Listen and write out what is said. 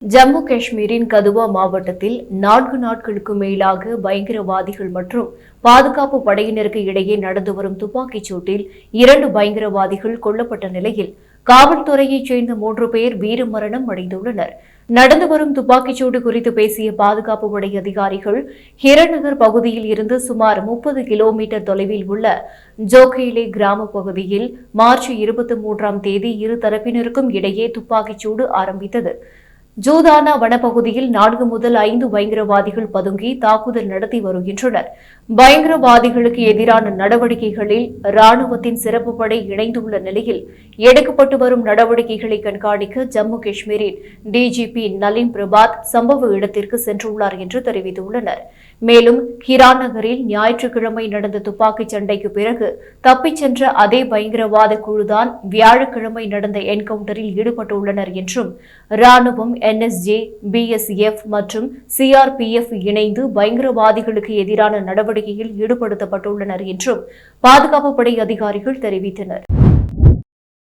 ஜம்மு காஷ்மீரின் கதுவா மாவட்டத்தில் 4 நாட்களுக்கு மேலாக பயங்கரவாதிகள் மற்றும் பாதுகாப்பு படையினருக்கு இடையே நடந்து வரும் துப்பாக்கிச் சூட்டில் 2 பயங்கரவாதிகள் கொல்லப்பட்ட நிலையில் காவல்துறையைச் சேர்ந்த 3 பேர் வீரமரணம் அடைந்துள்ளனர். நடந்து வரும் துப்பாக்கிச் சூடு குறித்து பேசிய பாதுகாப்பு படை அதிகாரிகள், ஹிரநகர் பகுதியில் இருந்து சுமார் 30 கிலோமீட்டர் தொலைவில் உள்ள ஜோகேலே கிராம பகுதியில் மார்ச் 23ஆம் தேதி இரு தரப்பினருக்கும் இடையே துப்பாக்கிச் சூடு ஆரம்பித்தது. ஜூதானா வனப்பகுதியில் 4 முதல் 5 பயங்கரவாதிகள் பதுங்கி தாக்குதல் நடத்தி வருகின்றனர். பயங்கரவாதிகளுக்கு எதிரான நடவடிக்கைகளில் ராணுவத்தின் சிறப்பு படை இணைந்துள்ள நிலையில் எடுக்கப்பட்டு வரும் நடவடிக்கைகளை கண்காணிக்க ஜம்மு காஷ்மீரின் டிஜிபி நளின் பிரபாத் சம்பவ இடத்திற்கு சென்றுள்ளார் என்று தெரிவித்துள்ளனர். மேலும் ஹிரான் நகரில் ஞாயிற்றுக்கிழமை நடந்த துப்பாக்கிச் சண்டைக்கு பிறகு தப்பிச் சென்ற அதே பயங்கரவாத குழுதான் வியாழக்கிழமை நடந்த என்கவுண்டரில் ஈடுபட்டுள்ளனர் என்றும், ராணுவம், NSG, BSF மற்றும் CRPF இணைந்து பயங்கரவாதிகளுக்கு எதிரான நடவடிக்கையில் ஈடுபடுத்தப்பட்டுள்ளனர் என்றும் பாதுகாப்பு படை அதிகாரிகள் தெரிவித்தனர்.